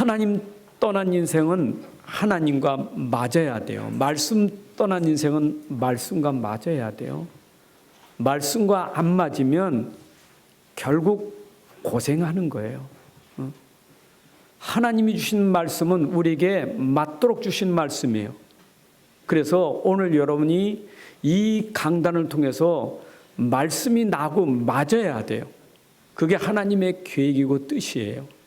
하나님 떠난 인생은 하나님과 맞아야 돼요. 말씀 떠난 인생은 말씀과 맞아야 돼요. 말씀과 안 맞으면 결국 고생하는 거예요. 하나님이 주신 말씀은 우리에게 맞도록 주신 말씀이에요. 그래서 오늘 여러분이 이 강단을 통해서 말씀이 나고 맞아야 돼요. 그게 하나님의 계획이고 뜻이에요.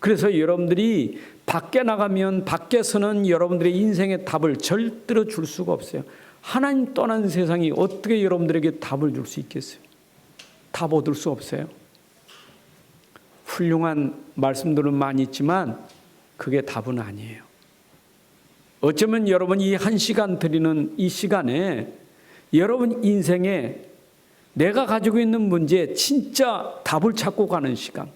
그래서 여러분들이 밖에 나가면 밖에서는 여러분들의 인생의 답을 절대로 줄 수가 없어요. 하나님 떠난 세상이 어떻게 여러분들에게 답을 줄 수 있겠어요? 답 얻을 수 없어요. 훌륭한 말씀들은 많이 있지만 그게 답은 아니에요. 어쩌면 여러분이 이 1시간 드리는 이 시간에 여러분 인생에 내가 가지고 있는 문제에 진짜 답을 찾고 가는 시간,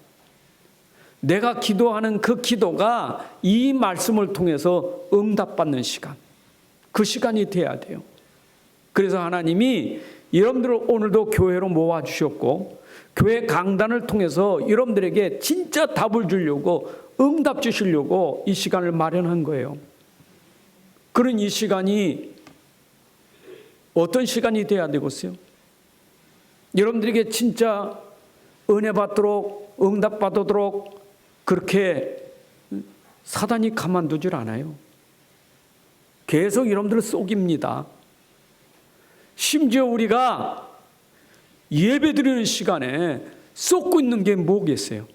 내가 기도하는 그 기도가 이 말씀을 통해서 응답받는 시간, 그 시간이 돼야 돼요. 그래서 하나님이 여러분들을 오늘도 교회로 모아주셨고 교회 강단을 통해서 여러분들에게 진짜 답을 주려고 응답 주시려고 이 시간을 마련한 거예요. 그런 이 시간이 어떤 시간이 돼야 되겠어요? 여러분들에게 진짜 은혜 받도록 응답 받도록 그렇게 사단이 가만두질 않아요. 계속 여러분들을 속입니다. 심지어 우리가 예배 드리는 시간에 쏟고 있는 게 뭐겠어요?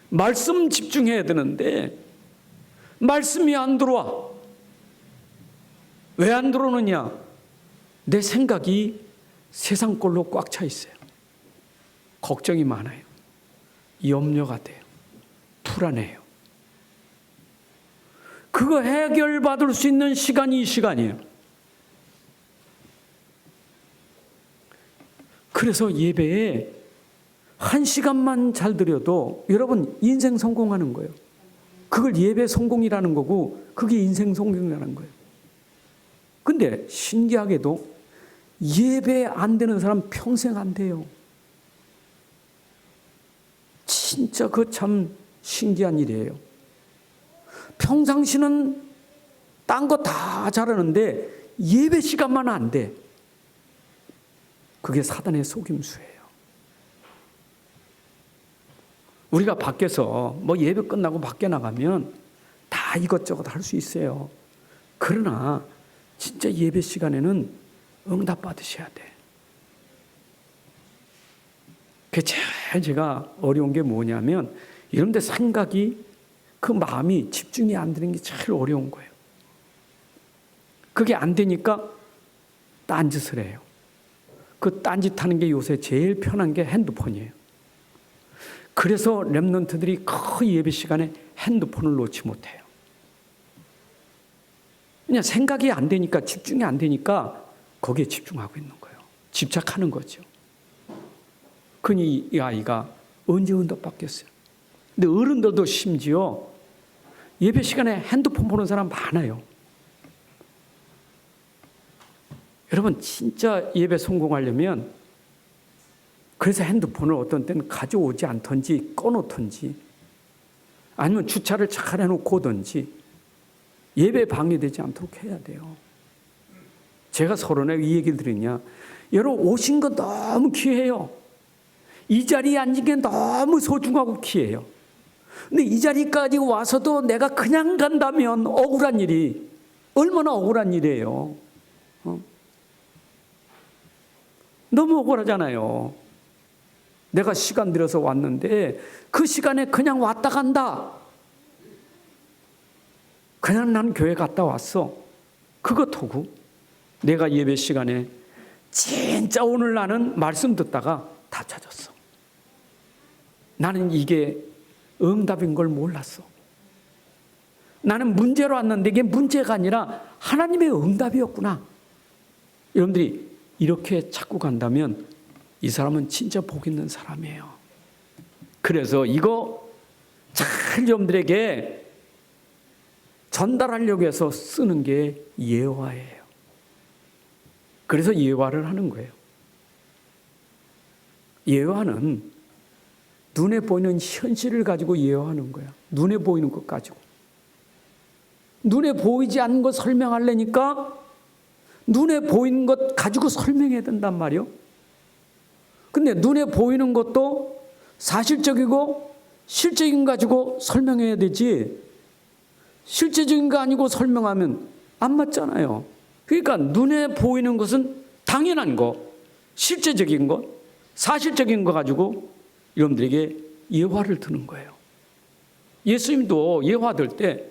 말씀 집중해야 되는데 말씀이 안 들어와. 왜 안 들어오느냐? 내 생각이 세상 꼴로 꽉 차 있어요. 걱정이 많아요. 염려가 돼요. 불안해요. 그거 해결받을 수 있는 시간이 이 시간이에요. 그래서 예배에 1시간만 잘 드려도 여러분 인생 성공하는 거예요. 그걸 예배 성공이라는 거고 그게 인생 성공이라는 거예요. 근데 신기하게도 예배 안 되는 사람 평생 안 돼요. 진짜 그 참 신기한 일이에요. 평상시는 딴 거 다 잘하는데 예배 시간만 안 돼. 그게 사단의 속임수예요. 우리가 밖에서 뭐 예배 끝나고 밖에 나가면 다 이것저것 할 수 있어요. 그러나 진짜 예배 시간에는 응답 받으셔야 돼. 그게 제일 제가 어려운 게 뭐냐면 이런 데 생각이 그 마음이 집중이 안 되는 게 제일 어려운 거예요. 그게 안 되니까 딴짓을 해요. 그 딴짓하는 게 요새 제일 편한 게 핸드폰이에요. 그래서 렘넌트들이 그 예배 시간에 핸드폰을 놓지 못해요. 그냥 생각이 안 되니까 집중이 안 되니까 거기에 집중하고 있는 거예요. 집착하는 거죠. 그니 이 아이가 언제 응답 받겠어요? 근데 어른들도 심지어 예배 시간에 핸드폰 보는 사람 많아요. 여러분 진짜 예배 성공하려면 그래서 핸드폰을 어떤 때는 가져오지 않던지 꺼놓던지 아니면 주차를 잘 해놓고 오던지 예배 방해되지 않도록 해야 돼요. 제가 서론에 이 얘기를 드리냐, 여러분 오신 거 너무 귀해요. 이 자리에 앉은 게 너무 소중하고 귀해요. 근데 이 자리까지 와서도 내가 그냥 간다면 억울한 일이 얼마나 억울한 일이에요. 너무 억울하잖아요. 내가 시간 들여서 왔는데 그 시간에 그냥 왔다 간다. 그냥 난 교회 갔다 왔어. 그것하고 내가 예배 시간에 진짜 오늘 나는 말씀 듣다가 다 찾았어. 나는 이게 응답인 걸 몰랐어. 나는 문제로 왔는데 이게 문제가 아니라 하나님의 응답이었구나. 여러분들이 이렇게 찾고 간다면 이 사람은 진짜 복 있는 사람이에요. 그래서 이거 잘 여러분들에게 전달하려고 해서 쓰는 게 예화예요. 그래서 예화를 하는 거예요. 예화는 눈에 보이는 현실을 가지고 예화하는 거야. 눈에 보이는 것 가지고. 눈에 보이지 않는 것 설명하려니까 눈에 보이는 것 가지고 설명해야 된단 말이요. 근데 눈에 보이는 것도 사실적이고 실적인 거 가지고 설명해야 되지, 실제적인 거 아니고 설명하면 안 맞잖아요. 그러니까 눈에 보이는 것은 당연한 거, 실제적인 것, 사실적인 거 가지고 여러분들에게 예화를 드는 거예요. 예수님도 예화 들 때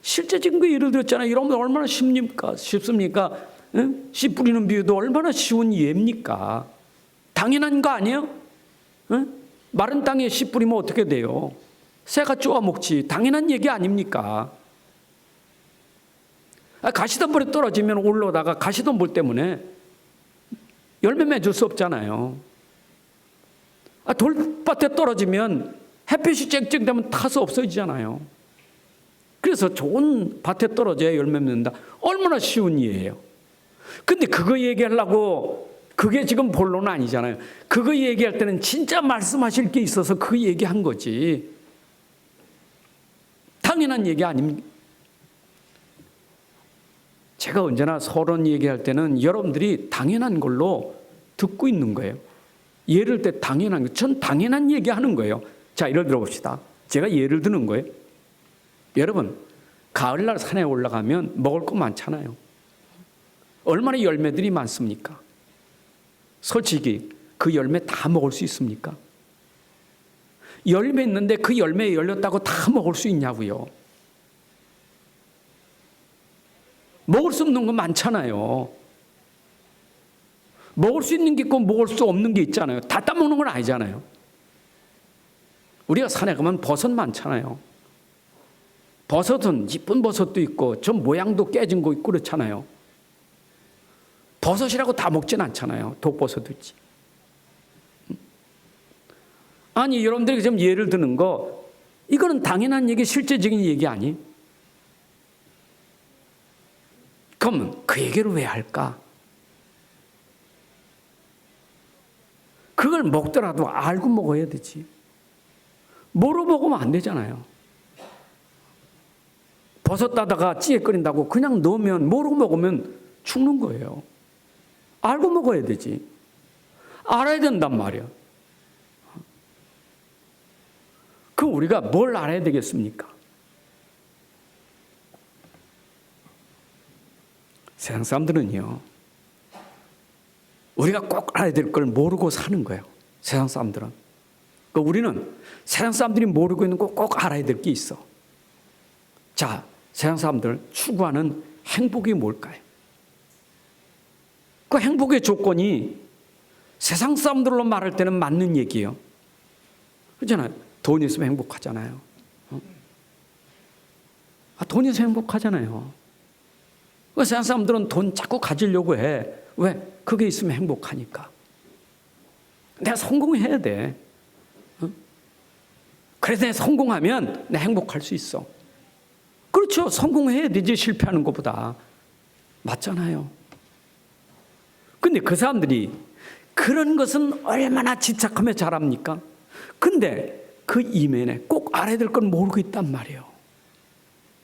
실제적인 거 예를 들었잖아요. 여러분 얼마나 쉽습니까? 응? 씨 뿌리는 비유도 얼마나 쉬운 예입니까? 당연한 거 아니에요? 응? 마른 땅에 씨 뿌리면 어떻게 돼요? 새가 쪼아 먹지. 당연한 얘기 아닙니까? 가시덤불에 떨어지면 올라오다가 가시덤불 때문에 열매 맺을 수 없잖아요. 돌밭에 떨어지면 햇빛이 쨍쨍되면 타서 없어지잖아요. 그래서 좋은 밭에 떨어져야 열매 맺는다. 얼마나 쉬운 이해예요. 근데 그거 얘기하려고, 그게 지금 본론은 아니잖아요. 그거 얘기할 때는 진짜 말씀하실 게 있어서 그 얘기한 거지. 당연한 얘기 아닙니까? 제가 언제나 서론 얘기할 때는 여러분들이 당연한 걸로 듣고 있는 거예요. 예를 들 때 당연한 거, 전 당연한 얘기하는 거예요. 자, 예를 들어봅시다. 제가 예를 드는 거예요. 여러분, 가을날 산에 올라가면 먹을 거 많잖아요. 얼마나 열매들이 많습니까? 솔직히 그 열매 다 먹을 수 있습니까? 열매 있는데 그 열매 열렸다고 다 먹을 수 있냐고요? 먹을 수 없는 거 많잖아요. 먹을 수 있는 게 있고 먹을 수 없는 게 있잖아요. 다 따먹는 건 아니잖아요. 우리가 산에 가면 버섯 많잖아요. 버섯은 이쁜 버섯도 있고 좀 모양도 깨진 거 있고 그렇잖아요. 버섯이라고 다 먹진 않잖아요. 독버섯도 있지. 아니, 여러분들이 지금 예를 드는 거, 이거는 당연한 얘기, 실제적인 얘기 아니? 그러면 그 얘기를 왜 할까? 그걸 먹더라도 알고 먹어야 되지. 모르고 먹으면 안 되잖아요. 버섯 따다가 찌개 끓인다고 그냥 넣으면, 모르고 먹으면 죽는 거예요. 알고 먹어야 되지. 알아야 된단 말이야. 그럼 우리가 뭘 알아야 되겠습니까? 세상 사람들은요, 우리가 꼭 알아야 될 걸 모르고 사는 거예요. 세상 사람들은. 그러니까 우리는 세상 사람들이 모르고 있는 거 꼭 알아야 될 게 있어. 자, 세상 사람들 추구하는 행복이 뭘까요? 그 행복의 조건이 세상 사람들로 말할 때는 맞는 얘기예요. 그렇잖아요. 돈 있으면 행복하잖아요. 돈 있으면 행복하잖아요. 그 세상 사람들은 돈 자꾸 가지려고 해. 왜? 그게 있으면 행복하니까. 내가 성공해야 돼. 그래서 내가 성공하면 내가 행복할 수 있어. 그렇죠. 성공해야 되지, 실패하는 것보다. 맞잖아요. 근데 그 사람들이 그런 것은 얼마나 집착하며 잘합니까? 근데 그 이면에 꼭 알아야 될 건 모르고 있단 말이에요.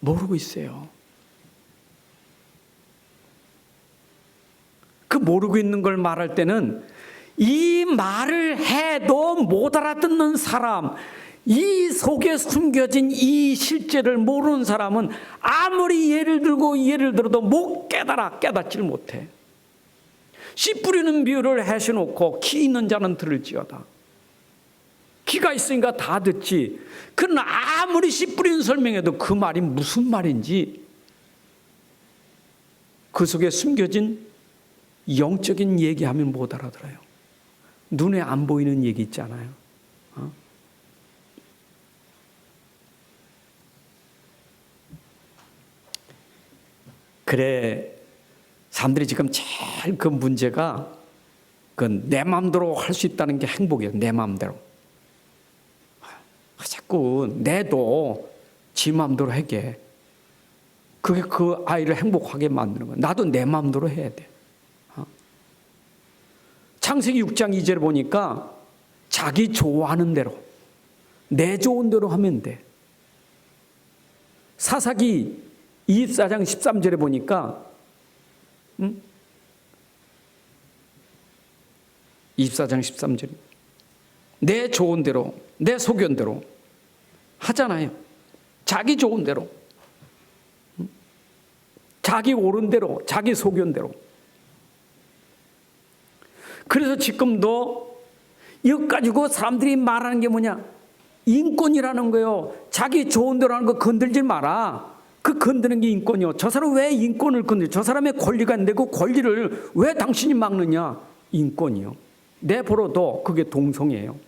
모르고 있어요. 그 모르고 있는 걸 말할 때는 이 말을 해도 못 알아듣는 사람, 이 속에 숨겨진 이 실제를 모르는 사람은 아무리 예를 들어도 못 깨닫지를 못해. 씨 뿌리는 비유를 해셔놓고 키 있는 자는 들을지어다. 키가 있으니까 다 듣지. 그러나 아무리 씨 뿌리는 설명해도 그 말이 무슨 말인지, 그 속에 숨겨진 영적인 얘기하면 못 알아들어요. 눈에 안 보이는 얘기 있잖아요. 그래, 사람들이 지금 제일 그 문제가 그 내 마음대로 할 수 있다는 게 행복이에요. 내 마음대로. 자꾸 내도 지 마음대로 하게. 그게 그 아이를 행복하게 만드는 거야. 나도 내 마음대로 해야 돼. 창세기 6장 2절을 보니까 자기 좋아하는 대로, 내 좋은 대로 하면 돼. 사사기 24장 13절에 보니까 24장 13절 내 좋은 대로 내 소견대로 하잖아요. 자기 좋은 대로, 자기 옳은 대로, 자기 소견대로. 그래서 지금도 이거 가지고 사람들이 말하는 게 뭐냐? 인권이라는 거요. 자기 좋은 대로 하는 거 건들지 마라. 그 건드는 게 인권이요. 저 사람 왜 인권을 건드려? 저 사람의 권리가 안 되고 권리를 왜 당신이 막느냐? 인권이요. 내버려둬. 그게 동성애예요.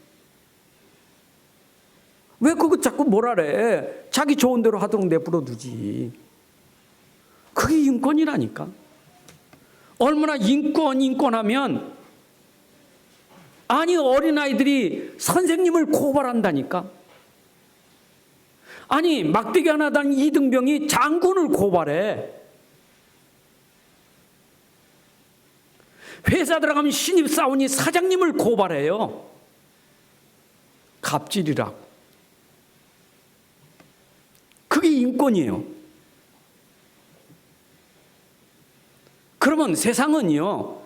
왜 그거 자꾸 뭐라래? 자기 좋은 대로 하도록 내버려두지. 그게 인권이라니까. 얼마나 인권하면 아니 어린아이들이 선생님을 고발한다니까. 아니 막대기 하나 단 이등병이 장군을 고발해. 회사 들어가면 신입사원이 사장님을 고발해요. 갑질이라고. 그게 인권이에요. 그러면 세상은요,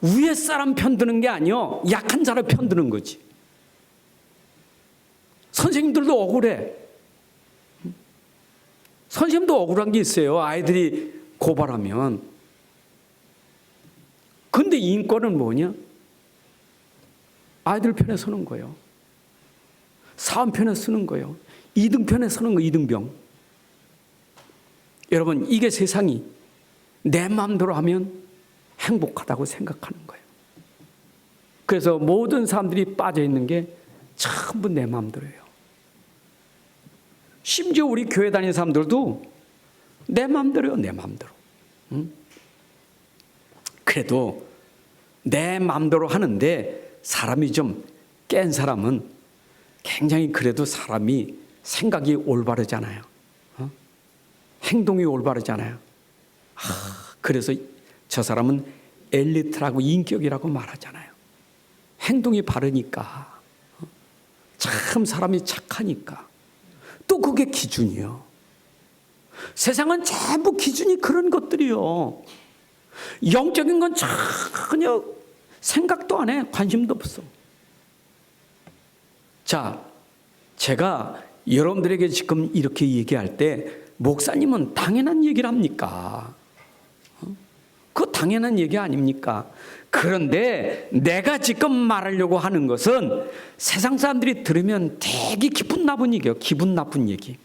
위에 사람 편드는 게 아니요, 약한 사람 편드는 거지. 선생님들도 억울해. 선생님도 억울한 게 있어요. 아이들이 고발하면. 근데 인권은 뭐냐? 아이들 편에 서는 거예요. 사람 편에 서는 거예요. 2등 편에 서는 거, 2등병. 여러분, 이게 세상이 내 마음대로 하면 행복하다고 생각하는 거예요. 그래서 모든 사람들이 빠져 있는 게 전부 내 마음대로예요. 심지어 우리 교회 다니는 사람들도 내 마음대로요, 내 마음대로. 그래도 내 마음대로 하는데 사람이 좀 깬 사람은 굉장히 그래도 사람이 생각이 올바르잖아요. 행동이 올바르잖아요. 그래서 저 사람은 엘리트라고 인격이라고 말하잖아요. 행동이 바르니까. 참 사람이 착하니까. 또 그게 기준이요. 세상은 전부 기준이 그런 것들이요. 영적인 건 전혀 생각도 안 해. 관심도 없어. 자, 제가 여러분들에게 지금 이렇게 얘기할 때 목사님은 당연한 얘기를 합니까? 그거 당연한 얘기 아닙니까? 그런데 내가 지금 말하려고 하는 것은 세상 사람들이 들으면 되게 기분 나쁜 얘기예요. 기분 나쁜 얘기.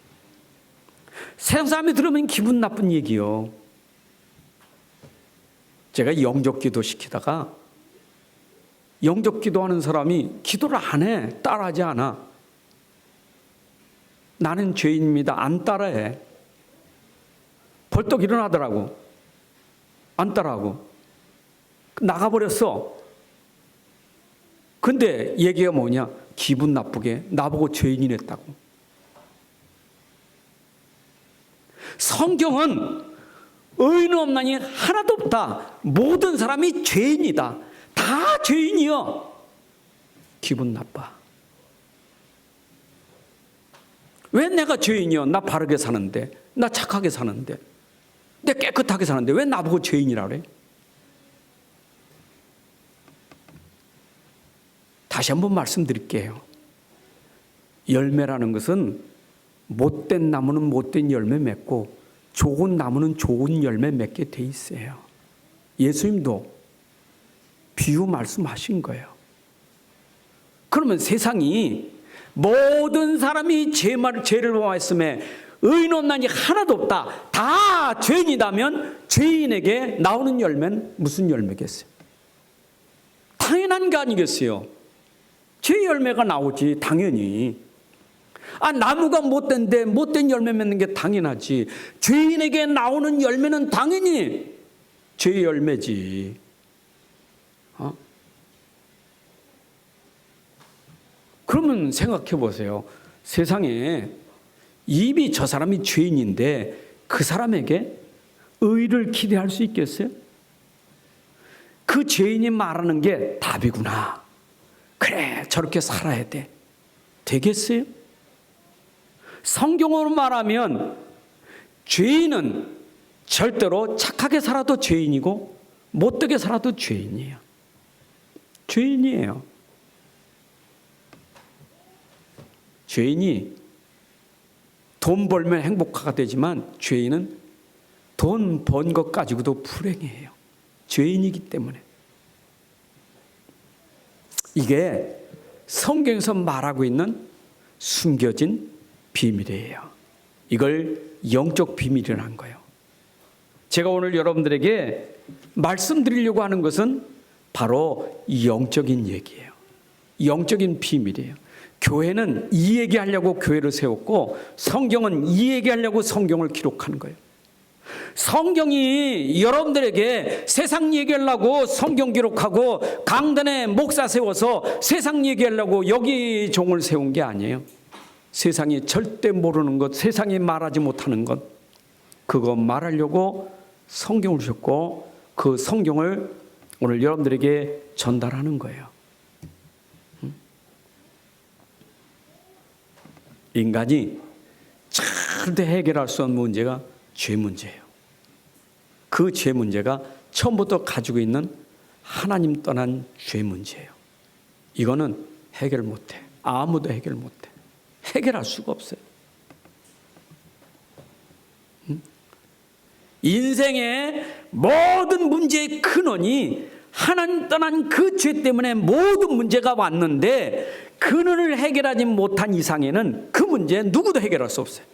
세상 사람이 들으면 기분 나쁜 얘기요. 제가 영접 기도 시키다가 영접 기도하는 사람이 기도를 안 해. 따라하지 않아. 나는 죄인입니다. 안 따라해. 벌떡 일어나더라고. 안 따라하고. 나가버렸어. 근데 얘기가 뭐냐? 기분 나쁘게 나보고 죄인이랬다고. 성경은 의인 없나니 하나도 없다. 모든 사람이 죄인이다. 다 죄인이여. 기분 나빠. 왜 내가 죄인이여? 나 바르게 사는데, 나 착하게 사는데, 내 깨끗하게 사는데 왜 나보고 죄인이라 그래? 다시 한번 말씀드릴게요. 열매라는 것은 못된 나무는 못된 열매 맺고 좋은 나무는 좋은 열매 맺게 돼 있어요. 예수님도 비유 말씀하신 거예요. 그러면 세상이 모든 사람이 죄를 범하였음에 의인 없나니 하나도 없다. 다 죄인이다면 죄인에게 나오는 열매는 무슨 열매겠어요? 당연한 게 아니겠어요? 죄 열매가 나오지 당연히. 나무가 못된데 못된 열매 맺는 게 당연하지. 죄인에게 나오는 열매는 당연히 죄 열매지. 그러면 생각해 보세요. 세상에 이미 저 사람이 죄인인데 그 사람에게 의를 기대할 수 있겠어요? 그 죄인이 말하는 게 답이구나. 그래, 저렇게 살아야 돼. 되겠어요? 성경으로 말하면 죄인은 절대로 착하게 살아도 죄인이고 못되게 살아도 죄인이에요. 죄인이에요. 죄인이 돈 벌면 행복하게 되지만 죄인은 돈 번 것 가지고도 불행해요. 죄인이기 때문에. 이게 성경에서 말하고 있는 숨겨진 비밀이에요. 이걸 영적 비밀이라는 거예요. 제가 오늘 여러분들에게 말씀드리려고 하는 것은 바로 영적인 얘기예요. 영적인 비밀이에요. 교회는 이 얘기하려고 교회를 세웠고 성경은 이 얘기하려고 성경을 기록하는 거예요. 성경이 여러분들에게 세상 얘기하려고 성경 기록하고 강단에 목사 세워서 세상 얘기하려고 여기 종을 세운 게 아니에요. 세상이 절대 모르는 것, 세상이 말하지 못하는 것, 그거 말하려고 성경을 주셨고 그 성경을 오늘 여러분들에게 전달하는 거예요. 인간이 절대 해결할 수 없는 문제가 죄 문제예요. 그 죄 문제가 처음부터 가지고 있는 하나님 떠난 죄 문제예요. 이거는 해결 못해. 아무도 해결 못해. 해결할 수가 없어요. 인생의 모든 문제의 근원이 하나님 떠난 그 죄 때문에 모든 문제가 왔는데 근원을 해결하지 못한 이상에는 그 문제 누구도 해결할 수 없어요.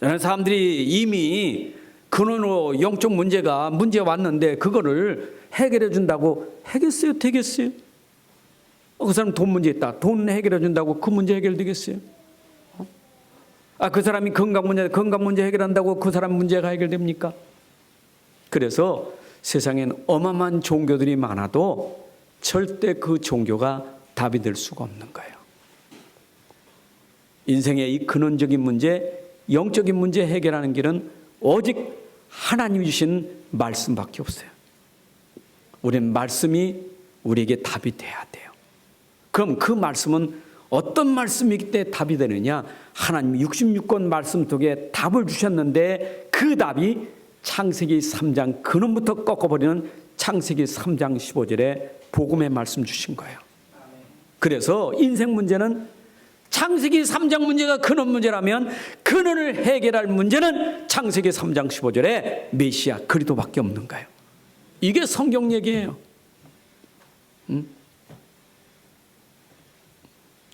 이런 사람들이 이미 근원으로 영적 문제가 왔는데 그거를 해결해 준다고 하겠어요? 되겠어요? 그 사람 돈 문제 있다. 돈 해결해 준다고 그 문제 해결되겠어요? 그 사람이 건강 문제 해결한다고 그 사람 문제가 해결됩니까? 그래서 세상엔 어마어마한 종교들이 많아도 절대 그 종교가 답이 될 수가 없는 거예요. 인생의 이 근원적인 문제, 영적인 문제 해결하는 길은 오직 하나님이 주신 말씀밖에 없어요. 우리는 말씀이 우리에게 답이 돼야 돼요. 그럼 그 말씀은 어떤 말씀이기 때문에 답이 되느냐? 하나님이 66권 말씀 속에 답을 주셨는데 그 답이 창세기 3장 근원부터 꺾어버리는 창세기 3장 15절에 복음의 말씀 주신 거예요. 그래서 인생 문제는 창세기 3장 문제가 근원 문제라면 근원을 해결할 문제는 창세기 3장 15절에 메시아 그리스도밖에 없는 거예요. 이게 성경 얘기예요.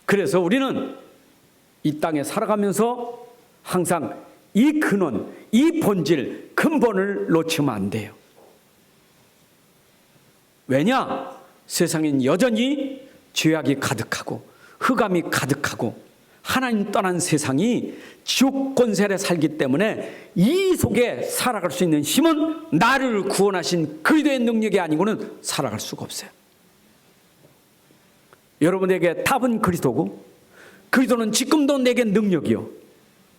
그래서 우리는 이 땅에 살아가면서 항상 이 근원, 이 본질, 근본을 놓치면 안 돼요. 왜냐? 세상엔 여전히 죄악이 가득하고 흑암이 가득하고 하나님 떠난 세상이 지옥 권세에 살기 때문에 이 속에 살아갈 수 있는 힘은 나를 구원하신 그리스도의 능력이 아니고는 살아갈 수가 없어요. 여러분에게 답은 그리스도고 그리스도는 지금도 내게 능력이요.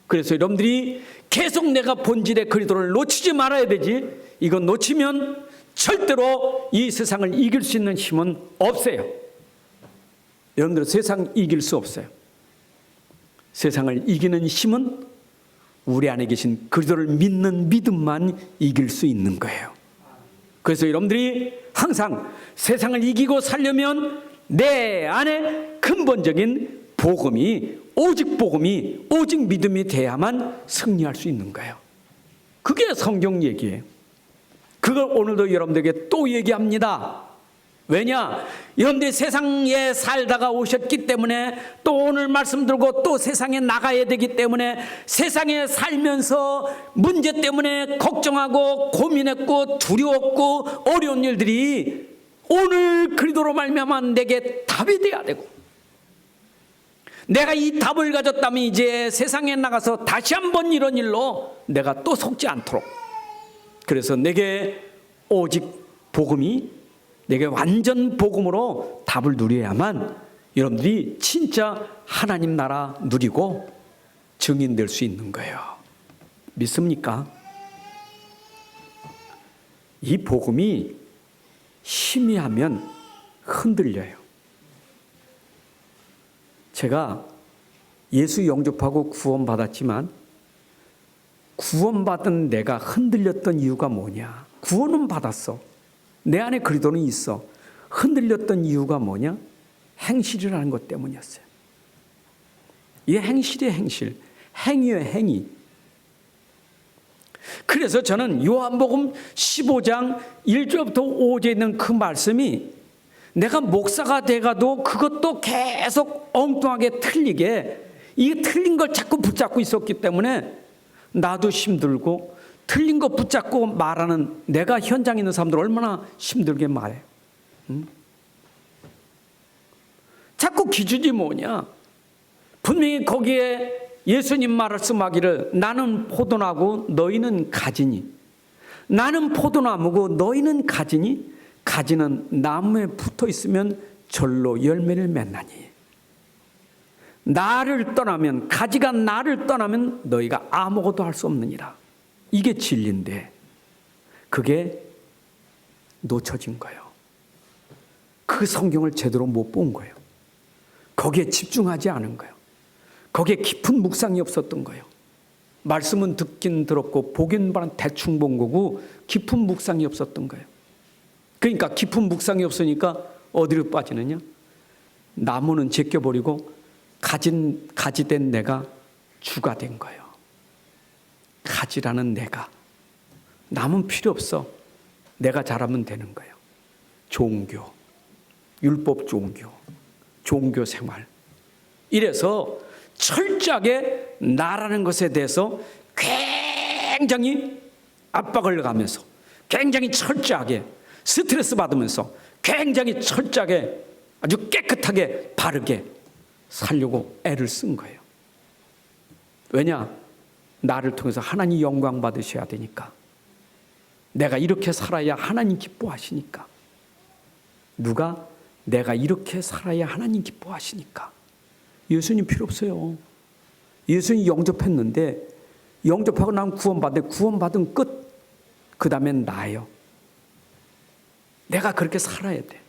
그래서 여러분들이 계속 내가 본질의 그리스도를 놓치지 말아야 되지. 이건 놓치면 절대로 이 세상을 이길 수 있는 힘은 없어요. 여러분들 세상 이길 수 없어요. 세상을 이기는 힘은 우리 안에 계신 그리스도를 믿는 믿음만 이길 수 있는 거예요. 그래서 여러분들이 항상 세상을 이기고 살려면 내 안에 근본적인 복음이 오직 믿음이 돼야만 승리할 수 있는 거예요. 그게 성경 얘기예요. 그걸 오늘도 여러분들에게 또 얘기합니다. 왜냐? 여러분들이 세상에 살다가 오셨기 때문에 또 오늘 말씀 들고 또 세상에 나가야 되기 때문에 세상에 살면서 문제 때문에 걱정하고 고민했고 두려웠고 어려운 일들이 오늘 그리스도로 말미암아 내게 답이 돼야 되고 내가 이 답을 가졌다면 이제 세상에 나가서 다시 한번 이런 일로 내가 또 속지 않도록 그래서 내게 오직 복음이 내게 완전 복음으로 답을 누려야만 여러분들이 진짜 하나님 나라 누리고 증인될 수 있는 거예요. 믿습니까? 이 복음이 희미하면 흔들려요. 제가 예수 영접하고 구원받았지만 구원받은 내가 흔들렸던 이유가 뭐냐? 구원은 받았어. 내 안에 그리스도는 있어. 흔들렸던 이유가 뭐냐? 행실이라는 것 때문이었어요. 이 행실이에요, 행실. 행위예요, 행위. 그래서 저는 요한복음 15장 1절부터 5절에 있는 그 말씀이 내가 목사가 돼가도 그것도 계속 엉뚱하게 틀리게, 이 틀린 걸 자꾸 붙잡고 있었기 때문에 나도 힘들고, 틀린 거 붙잡고 말하는 내가 현장에 있는 사람들 얼마나 힘들게 말해. 자꾸 기준이 뭐냐? 분명히 거기에 예수님 말씀하기를 나는 포도나고 너희는 가지니, 나는 포도나무고 너희는 가지니, 가지는 나무에 붙어 있으면 절로 열매를 맺나니, 나를 떠나면, 가지가 나를 떠나면 너희가 아무것도 할 수 없느니라. 이게 진리인데 그게 놓쳐진 거예요. 그 성경을 제대로 못 본 거예요. 거기에 집중하지 않은 거예요. 거기에 깊은 묵상이 없었던 거예요. 말씀은 듣긴 들었고 보긴 대충 본 거고 깊은 묵상이 없었던 거예요. 그러니까 깊은 묵상이 없으니까 어디로 빠지느냐? 나무는 제껴버리고 가지된 내가 주가 된 거예요. 가지라는 내가. 남은 필요 없어. 내가 잘하면 되는 거예요. 종교, 율법 종교, 종교 생활. 이래서 철저하게 나라는 것에 대해서 굉장히 압박을 가면서, 굉장히 철저하게 스트레스 받으면서, 굉장히 철저하게 아주 깨끗하게 바르게 살려고 애를 쓴 거예요. 왜냐? 나를 통해서 하나님 영광 받으셔야 되니까. 내가 이렇게 살아야 하나님 기뻐하시니까. 누가? 내가 이렇게 살아야 하나님 기뻐하시니까. 예수님 필요 없어요. 예수님 영접했는데, 영접하고 나면 구원받은 끝. 그 다음엔 나예요. 내가 그렇게 살아야 돼.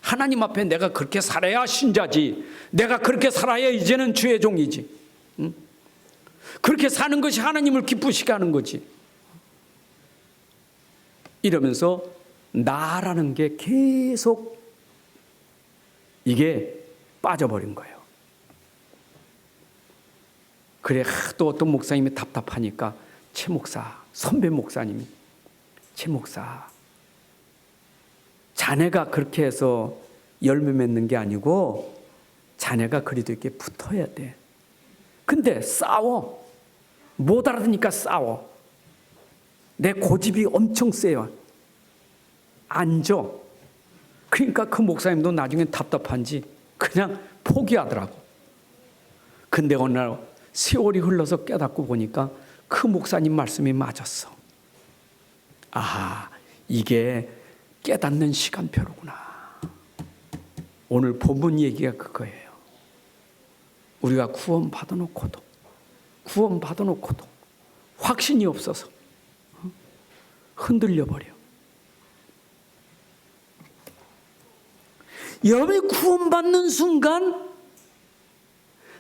하나님 앞에 내가 그렇게 살아야 신자지. 내가 그렇게 살아야 이제는 주의 종이지. 응? 그렇게 사는 것이 하나님을 기쁘시게 하는 거지. 이러면서 나라는 게 계속 이게 빠져버린 거예요. 그래, 또 어떤 목사님이 답답하니까 최 목사, 선배 목사님이, 최 목사, 자네가 그렇게 해서 열매 맺는 게 아니고 자네가 그래도 이렇게 붙어야 돼. 근데 싸워. 못 알아듣니까 싸워. 내 고집이 엄청 세요. 앉아. 그러니까 그 목사님도 나중에 답답한지 그냥 포기하더라고. 근데 어느 날 세월이 흘러서 깨닫고 보니까 그 목사님 말씀이 맞았어. 아, 이게 깨닫는 시간표로구나. 오늘 본문 얘기가 그거예요. 우리가 구원 받아놓고도 확신이 없어서 흔들려버려. 여러분이 구원받는 순간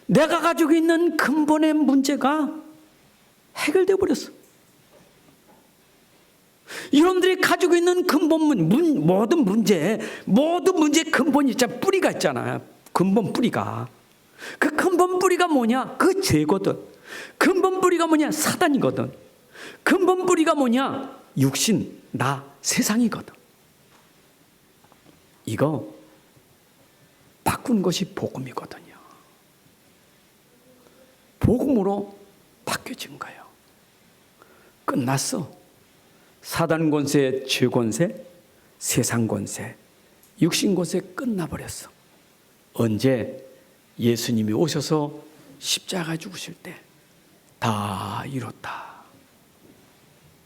내가 가지고 있는 근본의 문제가 해결되어 버렸어. 여러분들이 가지고 있는 근본 모든 문제 근본이 있잖아. 뿌리가 있잖아요. 근본 뿌리가. 그 근본 뿌리가 뭐냐? 그 죄거든. 근본 뿌리가 뭐냐? 사단이거든. 근본 뿌리가 뭐냐? 육신, 나, 세상이거든. 이거 바꾼 것이 복음이거든요. 복음으로 바뀌어진 거예요. 끝났어. 사단 권세, 죄 권세, 세상 권세, 육신 권세 끝나버렸어. 언제? 예수님이 오셔서 십자가 죽으실 때 다 이뤘다.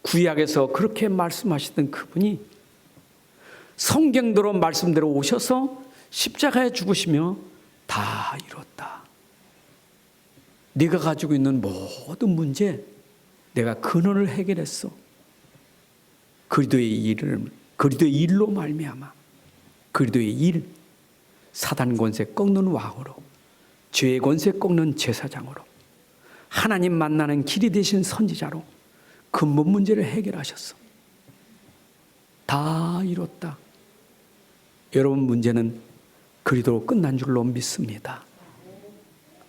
구약에서 그렇게 말씀하시던 그분이 성경대로 말씀대로 오셔서 십자가에 죽으시며 다 이뤘다. 네가 가지고 있는 모든 문제 내가 근원을 해결했어. 그리스도의 일로 말미암아 그리스도의 일, 사단 권세 꺾는 왕으로 죄의 권세 꺾는 제사장으로, 하나님 만나는 길이 되신 선지자로 근본 문제를 해결하셨어. 다 이뤘다. 여러분, 문제는 그리도로 끝난 줄로 믿습니다.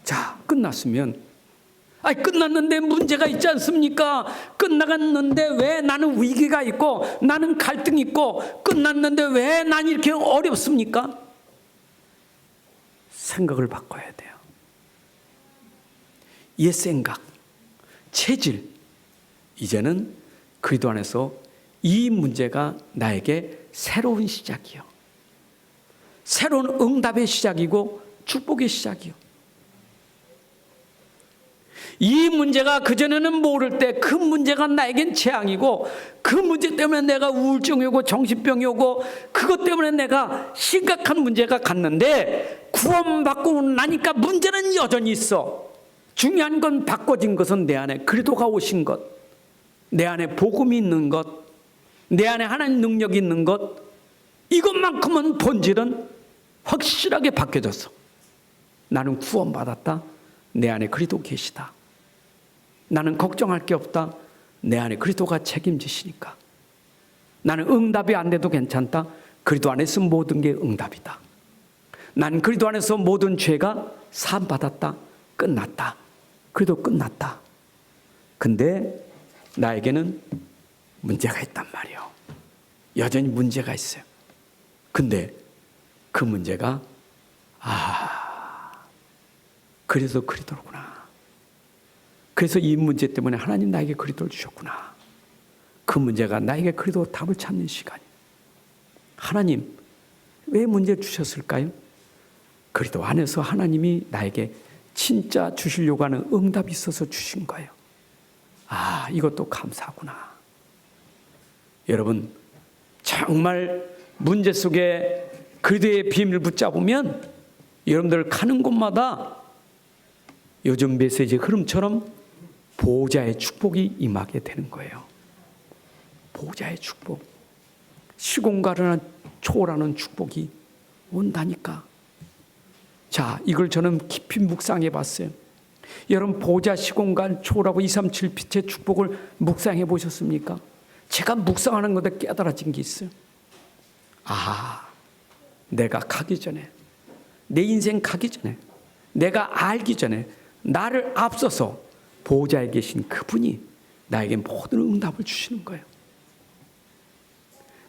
자, 끝났으면, 끝났는데 문제가 있지 않습니까? 끝나갔는데 왜 나는 위기가 있고 나는 갈등이 있고 끝났는데 왜 난 이렇게 어렵습니까? 생각을 바꿔야 돼요. 옛 생각, 체질. 이제는 그리스도 안에서 이 문제가 나에게 새로운 시작이요, 새로운 응답의 시작이고 축복의 시작이요. 이 문제가 그전에는 모를 때 그 문제가 나에겐 재앙이고, 그 문제 때문에 내가 우울증이 오고 정신병이 오고 그것 때문에 내가 심각한 문제가 갔는데, 구원받고 나니까 문제는 여전히 있어. 중요한 건 바꿔진 것은 내 안에 그리스도가 오신 것, 내 안에 복음이 있는 것, 내 안에 하나님 능력이 있는 것, 이것만큼은 본질은 확실하게 바뀌어졌어. 나는 구원받았다. 내 안에 그리스도 계시다. 나는 걱정할 게 없다. 내 안에 그리스도가 책임지시니까. 나는 응답이 안 돼도 괜찮다. 그리스도 안에서 모든 게 응답이다. 난 그리스도 안에서 모든 죄가 사함받았다. 끝났다. 그래도 끝났다. 근데 나에게는 문제가 있단 말이에요. 여전히 문제가 있어요. 근데 그 문제가 그래서 그리스도구나. 그래서 이 문제 때문에 하나님 나에게 그리스도를 주셨구나. 그 문제가 나에게 그리스도 답을 찾는 시간이에요. 하나님 왜 문제를 주셨을까요? 그리스도 안에서 하나님이 나에게 진짜 주시려고 하는 응답이 있어서 주신 거예요. 이것도 감사하구나. 여러분, 정말 문제 속에 그리스도의 비밀을 붙잡으면 여러분들 가는 곳마다 요즘 메시지 흐름처럼 보호자의 축복이 임하게 되는 거예요. 보호자의 축복, 시공간을 초월하는 축복이 온다니까. 자, 이걸 저는 깊이 묵상해 봤어요. 여러분, 보호자 시공간 초월하고 237 빛의 축복을 묵상해 보셨습니까? 제가 묵상하는 것에 깨달아진 게 있어요. 내가 가기 전에, 내 인생 가기 전에, 내가 알기 전에 나를 앞서서 보호자에 계신 그분이 나에게 모든 응답을 주시는 거예요.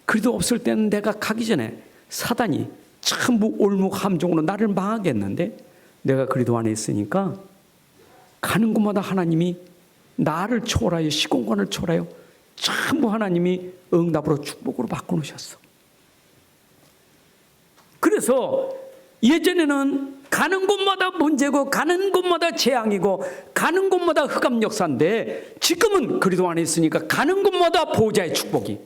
그래도 없을 때는 내가 가기 전에 사단이 전부 올무함종으로 나를 망하겠는데, 내가 그리스도 안에 있으니까 가는 곳마다 하나님이 나를 초월하여, 시공간을 초월하여 전부 하나님이 응답으로 축복으로 바꿔놓으셨어. 그래서 예전에는 가는 곳마다 문제고 가는 곳마다 재앙이고 가는 곳마다 흑암 역사인데, 지금은 그리스도 안에 있으니까 가는 곳마다 보호자의 축복이,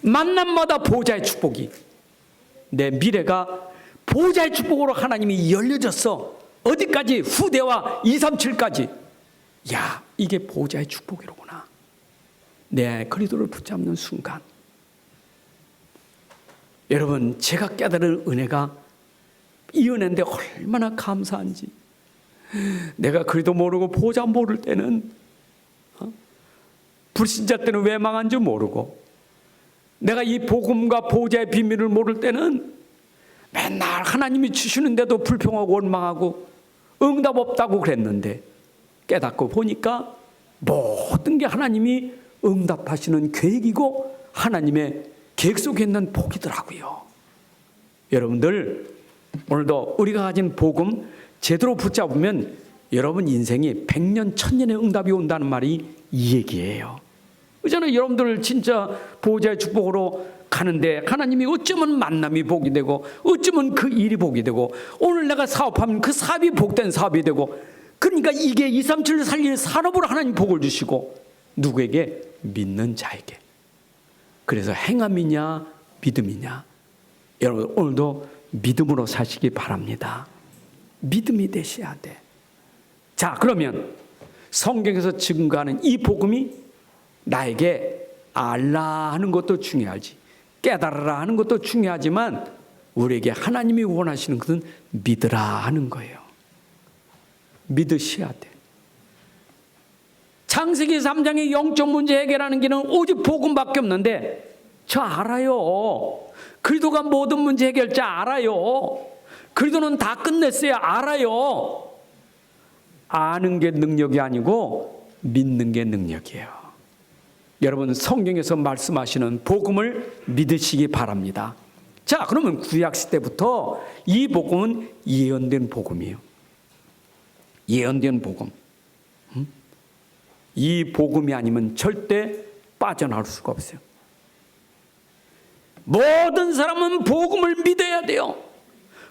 만남마다 보호자의 축복이, 내 미래가 보호자의 축복으로 하나님이 열려졌어. 어디까지? 후대와 237까지. 이게 보호자의 축복이로구나. 내 그리스도를 붙잡는 순간, 여러분, 제가 깨달은 은혜가 이 은혜인데 얼마나 감사한지. 내가 그리스도 모르고 보호자 모를 때는, 불신자 때는 왜 망한 줄 모르고, 내가 이 복음과 보호자의 비밀을 모를 때는 맨날 하나님이 주시는데도 불평하고 원망하고 응답 없다고 그랬는데, 깨닫고 보니까 모든 게 하나님이 응답하시는 계획이고 하나님의 계획 속에 있는 복이더라고요. 여러분들, 오늘도 우리가 가진 복음 제대로 붙잡으면 여러분 인생이 100년, 1000년의 응답이 온다는 말이 이 얘기예요. 그잖아요. 여러분들 진짜 보호자의 축복으로 가는데 하나님이 어쩌면 만남이 복이 되고, 어쩌면 그 일이 복이 되고, 오늘 내가 사업하면 그 사업이 복된 사업이 되고, 그러니까 이게 237을 살리는 산업으로 하나님 복을 주시고, 누구에게? 믿는 자에게. 그래서 행함이냐 믿음이냐. 여러분, 오늘도 믿음으로 사시기 바랍니다. 믿음이 되셔야 돼. 자, 그러면 성경에서 증거하는 이 복음이 나에게 알라 하는 것도 중요하지, 깨달으라 하는 것도 중요하지만, 우리에게 하나님이 원하시는 것은 믿으라 하는 거예요. 믿으셔야 돼. 창세기 3장의 영적 문제 해결하는 길은 오직 복음밖에 없는데 저 알아요. 그리스도가 모든 문제 해결자 알아요. 그리스도는 다 끝냈어요. 알아요. 아는 게 능력이 아니고 믿는 게 능력이에요. 여러분 성경에서 말씀하시는 복음을 믿으시기 바랍니다. 자, 그러면 구약시대부터 이 복음은 예언된 복음이에요. 예언된 복음. 이 복음이 아니면 절대 빠져나올 수가 없어요. 모든 사람은 복음을 믿어야 돼요.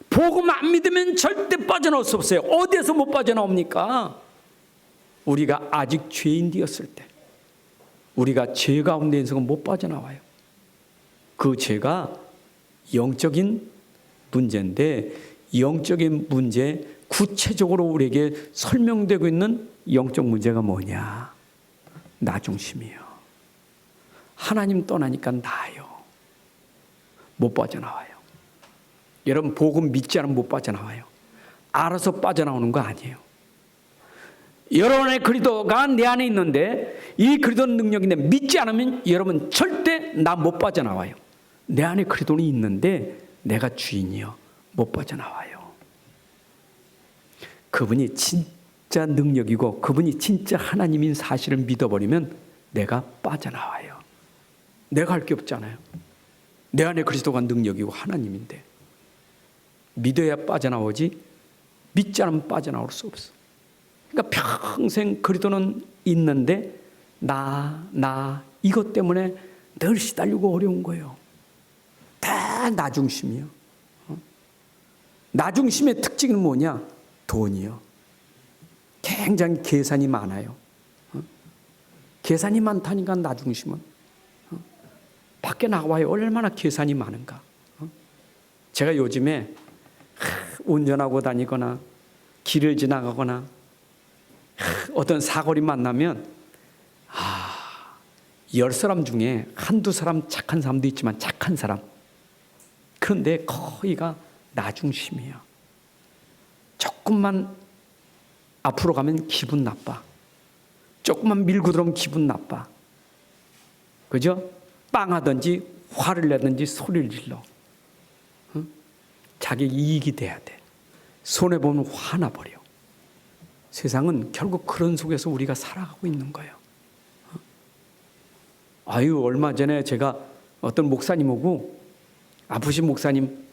복음 안 믿으면 절대 빠져나올 수 없어요. 어디에서 못 빠져나옵니까? 우리가 아직 죄인 되었을 때, 우리가 죄 가운데 있어서 못 빠져나와요. 그 죄가 영적인 문제인데, 영적인 문제, 구체적으로 우리에게 설명되고 있는 영적 문제가 뭐냐? 나 중심이에요. 하나님 떠나니까 나요. 못 빠져나와요. 여러분 복음 믿지 않으면 못 빠져나와요. 알아서 빠져나오는 거 아니에요. 여러분의 그리스도가 내 안에 있는데 이 그리스도는 능력인데 믿지 않으면 여러분 절대 나 못 빠져나와요. 내 안에 그리스도는 있는데 내가 주인이요. 못 빠져나와요. 그분이 진짜 능력이고 그분이 진짜 하나님인 사실을 믿어버리면 내가 빠져나와요. 내가 할 게 없잖아요. 내 안에 그리스도가 능력이고 하나님인데 믿어야 빠져나오지 믿지 않으면 빠져나올 수 없어. 그러니까 평생 그리스도는 있는데 나 이것 때문에 늘 시달리고 어려운 거예요. 다 나 중심이요. 나 중심의 특징은 뭐냐? 돈이요. 굉장히 계산이 많아요. 계산이 많다니까 나 중심은. 밖에 나와요. 얼마나 계산이 많은가. 제가 요즘에 운전하고 다니거나 길을 지나가거나 어떤 사거리 만나면 10사람 중에 한두 사람 착한 사람도 있지만 착한 사람. 그런데 거의가 나 중심이에요. 조금만 앞으로 가면 기분 나빠. 조금만 밀고 들어오면 기분 나빠. 그죠? 빵하든지 화를 내든지 소리를 질러. 자기 이익이 돼야 돼. 손해보면 화나버려. 세상은 결국 그런 속에서 우리가 살아가고 있는 거예요. 얼마 전에 제가 어떤 목사님하고 아프신 목사님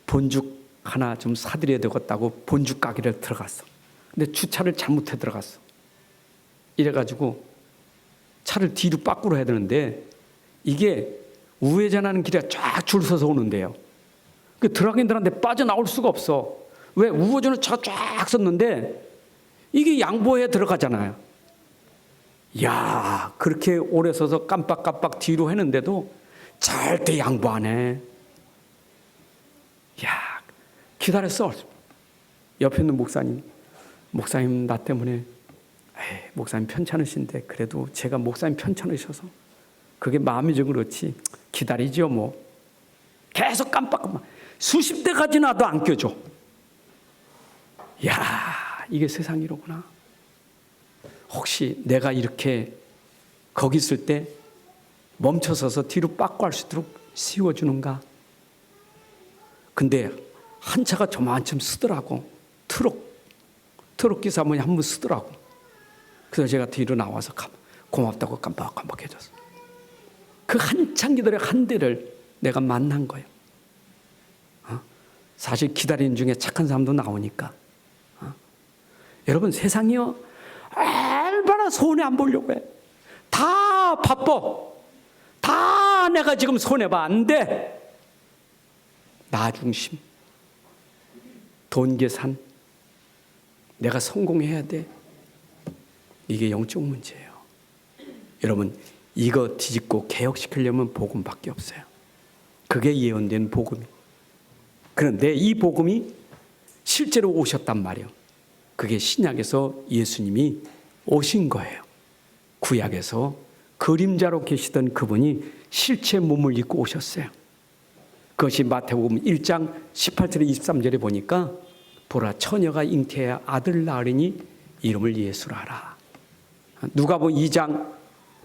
본죽 하나 좀 사드려야 되겠다고 본죽 가게를 들어갔어. 근데 주차를 잘못해 들어갔어. 이래가지고 차를 뒤로 밖으로 해야 되는데 이게 우회전하는 길에 쫙 줄 서서 오는데요. 그 드라겐들한테 빠져나올 수가 없어. 왜? 우회전을 차가 쫙 섰는데 이게 양보해 들어가잖아요. 야, 그렇게 오래 서서 깜빡깜빡 뒤로 했는데도 절대 양보 안 해. 야, 기다렸어. 옆에 있는 목사님 나 때문에 목사님 편찮으신데 그래도 제가 목사님 편찮으셔서 그게 마음이 좀 그렇지 기다리죠 뭐. 계속 깜빡깜빡 수십 대까지 나도 안 껴줘. 야, 이게 세상이로구나. 혹시 내가 이렇게 거기 있을 때 멈춰서서 뒤로 빠꾸 할 수 있도록 씌워주는가? 근데 한 차가 저만큼 쓰더라고. 트럭 기사분이 한 분 쓰더라고. 그래서 제가 뒤로 나와서 고맙다고 깜빡깜빡 해줬어. 그 한참 기다려 한 대를 내가 만난 거예요. 사실 기다리는 중에 착한 사람도 나오니까. 여러분 세상이요 얼마나 손해 안 보려고 해. 다 바빠. 다 내가 지금 손해봐. 안 돼. 나 중심. 돈 계산. 내가 성공해야 돼. 이게 영적 문제예요. 여러분 이거 뒤집고 개혁시키려면 복음밖에 없어요. 그게 예언된 복음이. 그런데 이 복음이 실제로 오셨단 말이에요. 그게 신약에서 예수님이 오신 거예요. 구약에서 그림자로 계시던 그분이 실체 몸을 입고 오셨어요. 그것이 마태복음 1장 18절에 23절에 보니까 보라 처녀가 잉태하여 아들 낳으리니 이름을 예수라 하라. 누가복음 2장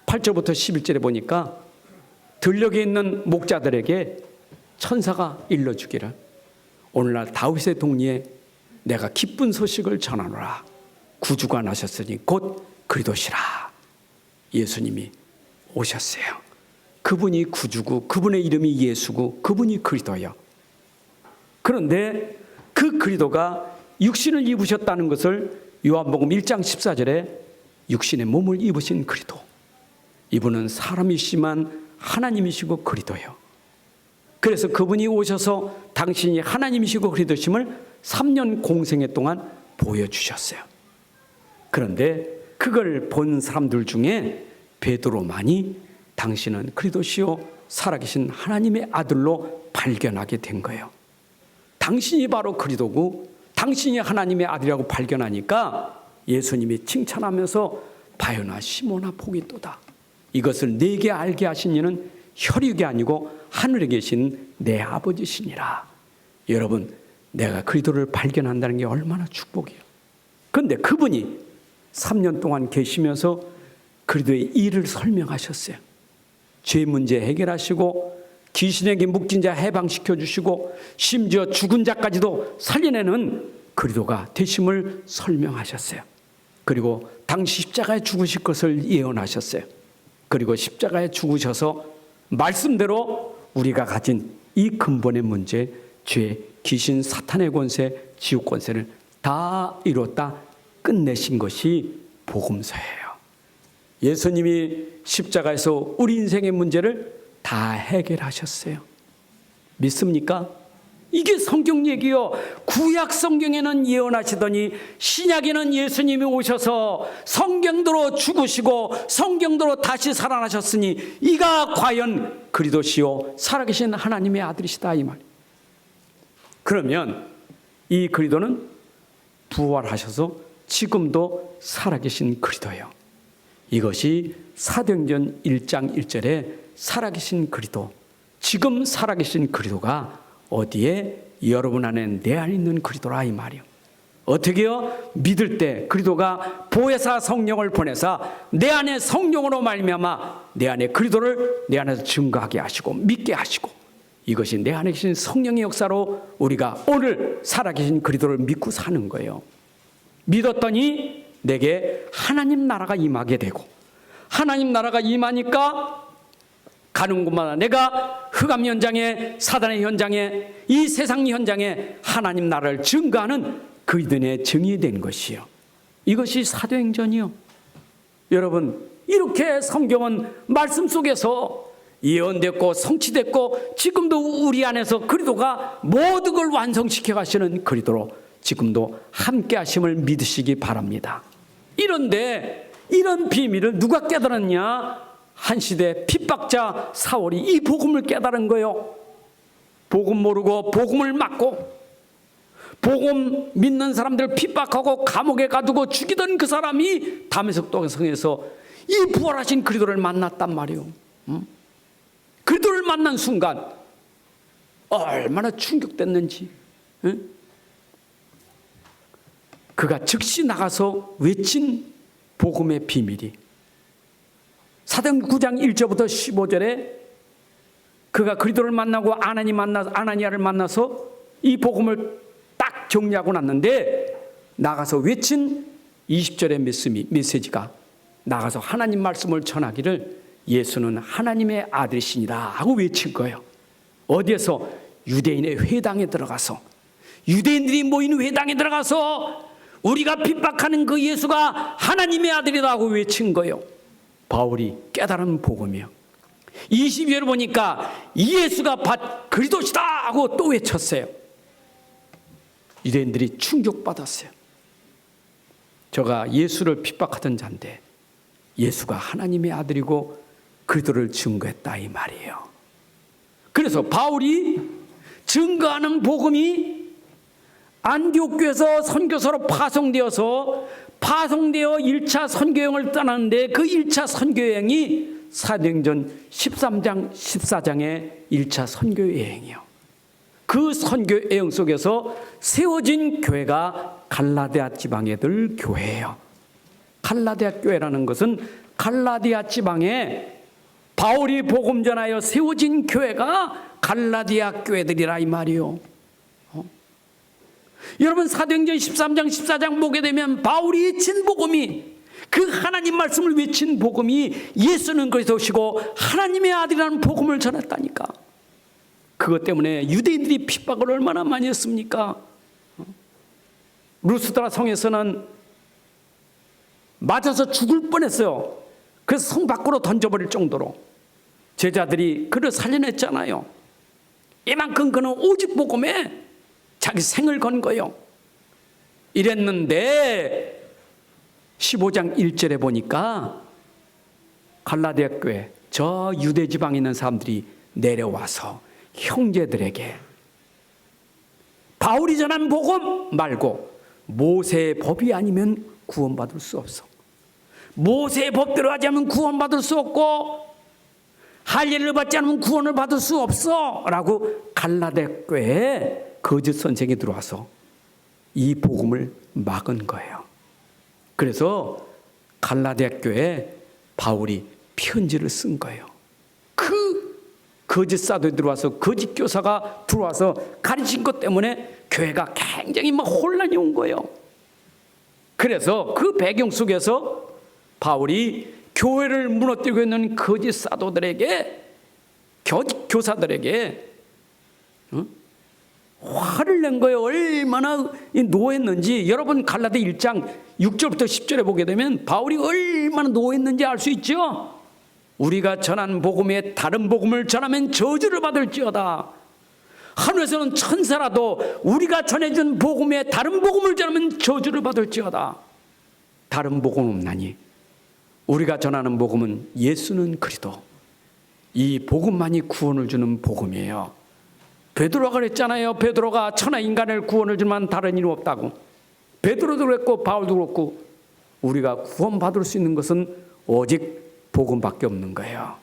8절부터 11절에 보니까 들녘에 있는 목자들에게 천사가 일러주기를 오늘날 다윗의 동리에 내가 기쁜 소식을 전하노라. 구주가 나셨으니 곧 그리스도시라. 예수님이 오셨어요. 그분이 구주고 그분의 이름이 예수고 그분이 그리스도예요. 그런데 그 그리스도가 육신을 입으셨다는 것을 요한복음 1장 14절에 육신의 몸을 입으신 그리스도, 이분은 사람이시지만 하나님이시고 그리스도예요. 그래서 그분이 오셔서 당신이 하나님이시고 그리스도심을 3년 공생애 동안 보여주셨어요. 그런데 그걸 본 사람들 중에 베드로만이 당신은 그리스도시요 살아계신 하나님의 아들로 발견하게 된 거예요. 당신이 바로 그리스도고 당신이 하나님의 아들이라고 발견하니까 예수님이 칭찬하면서 바요나 시모나 복이 또다. 이것을 내게 알게 하신 이는 혈육이 아니고 하늘에 계신 내 아버지시니라. 여러분, 내가 그리스도를 발견한다는 게 얼마나 축복이에요. 그런데 그분이 3년 동안 계시면서 그리스도의 일을 설명하셨어요. 죄 문제 해결하시고 귀신에게 묶인 자 해방시켜 주시고 심지어 죽은 자까지도 살려내는 그리스도가 되심을 설명하셨어요. 그리고 당시 십자가에 죽으실 것을 예언하셨어요. 그리고 십자가에 죽으셔서 말씀대로 우리가 가진 이 근본의 문제, 죄, 귀신, 사탄의 권세, 지옥 권세를 다 이뤘다 끝내신 것이 복음서예요. 예수님이 십자가에서 우리 인생의 문제를 다 해결하셨어요. 믿습니까? 이게 성경 얘기요. 구약 성경에는 예언하시더니 신약에는 예수님이 오셔서 성경대로 죽으시고 성경대로 다시 살아나셨으니 이가 과연 그리스도시요 살아계신 하나님의 아들이시다 이 말. 그러면 이 그리스도는 부활하셔서 지금도 살아계신 그리스도예요. 이것이 사도행전 1장 1절에 살아계신 그리스도, 지금 살아계신 그리스도가 어디에? 여러분 안에 내 안에 있는 그리스도라 이 말이요. 어떻게요? 믿을 때 그리스도가 보혜사 성령을 보내사 내 안에 성령으로 말미암아 내 안에 그리스도를 내 안에서 증거하게 하시고 믿게 하시고, 이것이 내 안에 계신 성령의 역사로 우리가 오늘 살아계신 그리스도를 믿고 사는 거예요. 믿었더니 내게 하나님 나라가 임하게 되고, 하나님 나라가 임하니까 가는 곳마다 내가 흑암 현장에, 사단의 현장에, 이 세상 현장에 하나님 나라를 증거하는 그리스도의 증이 된 것이요. 이것이 사도행전이요. 여러분, 이렇게 성경은 말씀 속에서 예언됐고 성취됐고 지금도 우리 안에서 그리스도가 모든 걸 완성시켜 가시는 그리스도로 지금도 함께 하심을 믿으시기 바랍니다. 이런데 이런 비밀을 누가 깨달았냐? 한 시대 핍박자 사울이 이 복음을 깨달은 거예요. 복음 모르고 복음을 막고 복음 믿는 사람들 핍박하고 감옥에 가두고 죽이던 그 사람이 다메섹 동성에서 이 부활하신 그리스도를 만났단 말이에요. 그리스도를 만난 순간 얼마나 충격됐는지. 그가 즉시 나가서 외친 복음의 비밀이 사도행전 9장 1절부터 15절에 그가 그리스도를 만나고 아나니아를 만나서 이 복음을 딱 정리하고 났는데, 나가서 외친 20절의 메시지가 나가서 하나님 말씀을 전하기를 예수는 하나님의 아들이시니라 하고 외친 거예요. 어디에서? 유대인의 회당에 들어가서, 유대인들이 모이는 회당에 들어가서 우리가 핍박하는 그 예수가 하나님의 아들이라고 외친 거예요. 바울이 깨달은 복음이요. 22절을 보니까 예수가 그리스도시다 하고 또 외쳤어요. 유대인들이 충격받았어요. 저가 예수를 핍박하던 자인데 예수가 하나님의 아들이고 그리스도를 증거했다 이 말이에요. 그래서 바울이 증거하는 복음이 안디옥 교회에서 선교사로 파송되어 1차 선교여행을 떠나는데 그 1차 선교여행이 사도행전 13장 14장의 1차 선교여행이에요. 그 선교 애영 속에서 세워진 교회가 갈라디아 지방에 들 교회예요. 갈라디아 교회라는 것은 갈라디아 지방에 바울이 복음 전하여 세워진 교회가 갈라디아 교회들이라 이 말이요. 여러분 사도행전 13장 14장 보게 되면 바울이 외친 복음이, 그 하나님 말씀을 외친 복음이 예수는 그리스도시고 하나님의 아들이라는 복음을 전했다니까. 그것 때문에 유대인들이 핍박을 얼마나 많이 했습니까? 루스드라 성에서는 맞아서 죽을 뻔했어요. 그래서 성 밖으로 던져버릴 정도로 제자들이 그를 살려냈잖아요. 이만큼 그는 오직 복음에 자기 생을 건 거예요. 이랬는데 15장 1절에 보니까 갈라디아 교회, 저 유대 지방에 있는 사람들이 내려와서 형제들에게 바울이 전한 복음 말고 모세의 법이 아니면 구원받을 수 없어. 모세의 법대로 하지 않으면 구원받을 수 없고 할례를 받지 않으면 구원을 받을 수 없어 라고 갈라디아 교회에 거짓 선생이 들어와서 이 복음을 막은 거예요. 그래서 갈라디아 교회에 바울이 편지를 쓴 거예요. 그 거짓 사도에 들어와서 거짓 교사가 들어와서 가르친 것 때문에 교회가 굉장히 막 혼란이 온 거예요. 그래서 그 배경 속에서 바울이 교회를 무너뜨리고 있는 거짓 사도들에게, 거짓 교사들에게 화를 낸 거예요. 얼마나 노했는지. 여러분 갈라디 1장 6절부터 10절에 보게 되면 바울이 얼마나 노했는지 알 수 있죠. 우리가 전한 복음에 다른 복음을 전하면 저주를 받을지어다. 하늘에서는 천사라도 우리가 전해준 복음에 다른 복음을 전하면 저주를 받을지어다. 다른 복음 없나니 우리가 전하는 복음은 예수는 그리스도, 이 복음만이 구원을 주는 복음이에요. 베드로가 그랬잖아요. 베드로가 천하 인간을 구원을 주면 다른 이는 없다고. 베드로도 그랬고 바울도 그렇고 우리가 구원받을 수 있는 것은 오직 복음밖에 없는 거예요.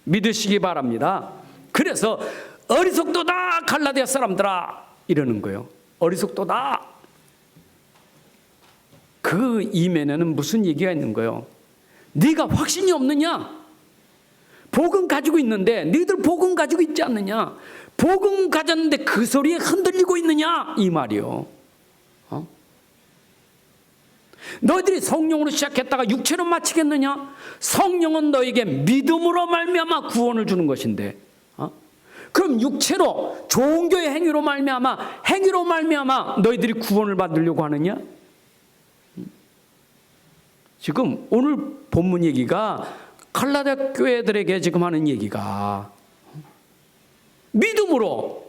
믿으시기 바랍니다. 그래서 어리석도다 갈라디아 사람들아 이러는 거예요. 어리석도다. 그 이면에는 무슨 얘기가 있는 거예요? 네가 확신이 없느냐? 복음 가지고 있는데 너희들 복음 가지고 있지 않느냐? 복음 가졌는데 그 소리에 흔들리고 있느냐? 이 말이요. 너희들이 성령으로 시작했다가 육체로 마치겠느냐? 성령은 너에게 믿음으로 말미암아 구원을 주는 것인데, 그럼 육체로 좋은 교의 행위로 말미암아, 행위로 말미암아 너희들이 구원을 받으려고 하느냐? 지금 오늘 본문 얘기가 갈라디아 교회들에게 지금 하는 얘기가 믿음으로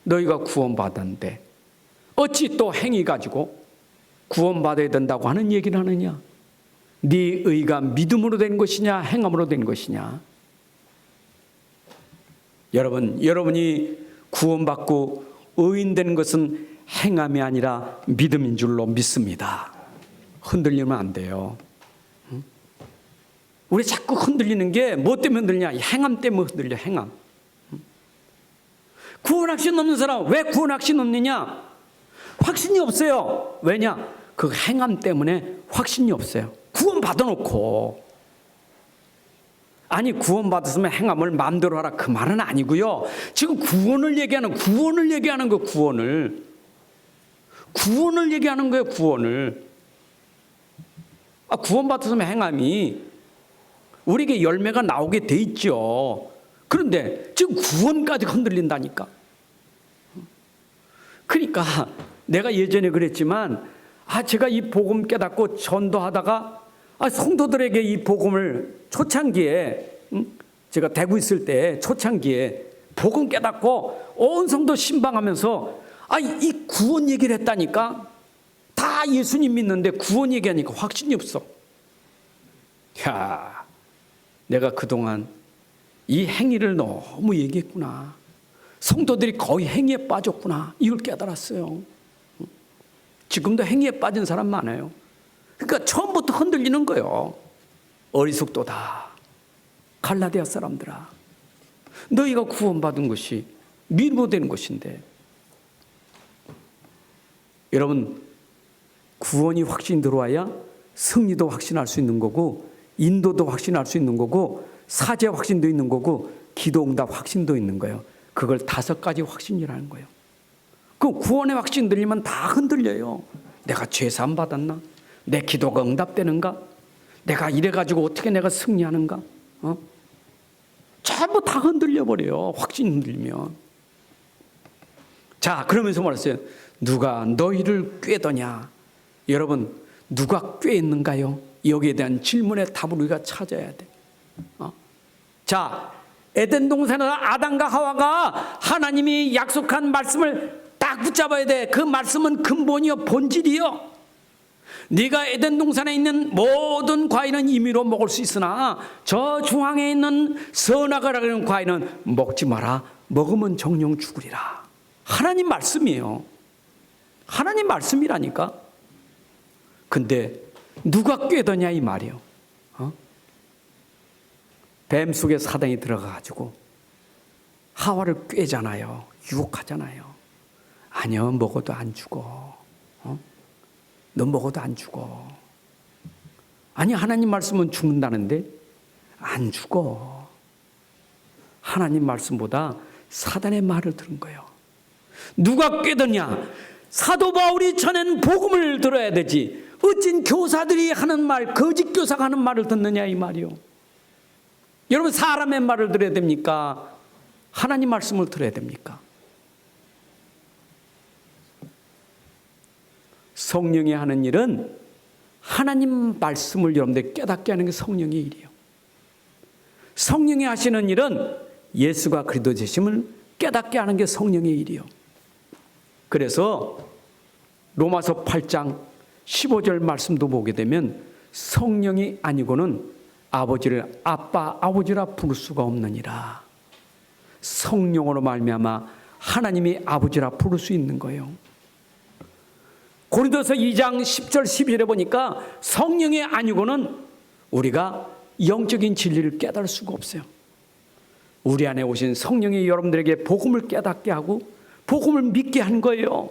너희가 구원받았는데 어찌 또 행위 가지고 구원받아야 된다고 하는 얘기를 하느냐? 네 의가 믿음으로 된 것이냐 행함으로 된 것이냐? 여러분이 구원받고 의인된 것은 행함이 아니라 믿음인 줄로 믿습니다. 흔들리면 안 돼요. 우리 자꾸 흔들리는 게 뭐 때문에 흔들리냐? 행함 때문에 흔들려. 행함. 구원 확신 없는 사람 왜 구원 확신 없느냐? 확신이 없어요. 왜냐? 그 행함 때문에 확신이 없어요. 구원 받아놓고. 아니 구원 받았으면 행함을 마음대로 하라 그 말은 아니고요. 지금 구원을 얘기하는 거예요. 구원을 얘기하는 거예요. 구원 받았으면 행함이 우리에게 열매가 나오게 돼 있죠. 그런데 지금 구원까지 흔들린다니까. 그러니까 내가 예전에 그랬지만 제가 이 복음 깨닫고 전도하다가 성도들에게 이 복음을 초창기에 제가 대구 있을 때 초창기에 복음 깨닫고 온 성도 신방하면서 이 구원 얘기를 했다니까. 다 예수님 믿는데 구원 얘기하니까 확신이 없어. 야, 내가 그동안 이 행위를 너무 얘기했구나. 성도들이 거의 행위에 빠졌구나. 이걸 깨달았어요. 지금도 행위에 빠진 사람 많아요. 그러니까 처음부터 흔들리는 거예요. 어리석도다. 갈라디아 사람들아, 너희가 구원받은 것이 믿으면 되는 것인데. 여러분, 구원이 확신 들어와야 승리도 확신할 수 있는 거고, 인도도 확신할 수 있는 거고, 사죄 확신도 있는 거고, 기도응답 확신도 있는 거예요. 그걸 5가지 확신이라는 거예요. 그 구원의 확신 들리면 다 흔들려요. 내가 죄사함 받았나? 내 기도가 응답되는가? 내가 이래가지고 어떻게 내가 승리하는가? 전부 다 흔들려 버려요. 확신 흔들면. 자, 그러면서 말했어요. 누가 너희를 꾀더냐? 여러분, 누가 꾀했는가요? 여기에 대한 질문의 답을 우리가 찾아야 돼. 자, 에덴 동산에서 아담과 하와가 하나님이 약속한 말씀을 딱 붙잡아야 돼. 그 말씀은 근본이요, 본질이요. 네가 에덴 동산에 있는 모든 과일은 임의로 먹을 수 있으나 저 중앙에 있는 선악을 알는 과일은 먹지 마라. 먹으면 정령 죽으리라. 하나님 말씀이에요. 하나님 말씀이라니까. 근데 누가 꾀더냐 이 말이요. 뱀 속에 사단이 들어가가지고 하와를 꾀잖아요. 유혹하잖아요. 아니요, 먹어도 안 죽어. 너 먹어도 안 죽어. 아니, 하나님 말씀은 죽는다는데 안 죽어. 하나님 말씀보다 사단의 말을 들은 거예요. 누가 꾀더냐? 사도 바울이 전한 복음을 들어야 되지. 어찐 교사들이 하는 말, 거짓 교사가 하는 말을 듣느냐 이 말이요. 여러분, 사람의 말을 들어야 됩니까? 하나님 말씀을 들어야 됩니까? 성령이 하는 일은 하나님 말씀을 여러분들 깨닫게 하는 게 성령의 일이에요. 성령이 하시는 일은 예수가 그리스도 되심을 깨닫게 하는 게 성령의 일이에요. 그래서 로마서 8장 15절 말씀도 보게 되면 성령이 아니고는 아버지를 아빠, 아버지라 부를 수가 없느니라. 성령으로 말미암아 하나님이 아버지라 부를 수 있는 거예요. 고린도서 2장 10절 12절에 보니까 성령이 아니고는 우리가 영적인 진리를 깨달을 수가 없어요. 우리 안에 오신 성령이 여러분들에게 복음을 깨닫게 하고 복음을 믿게 한 거예요.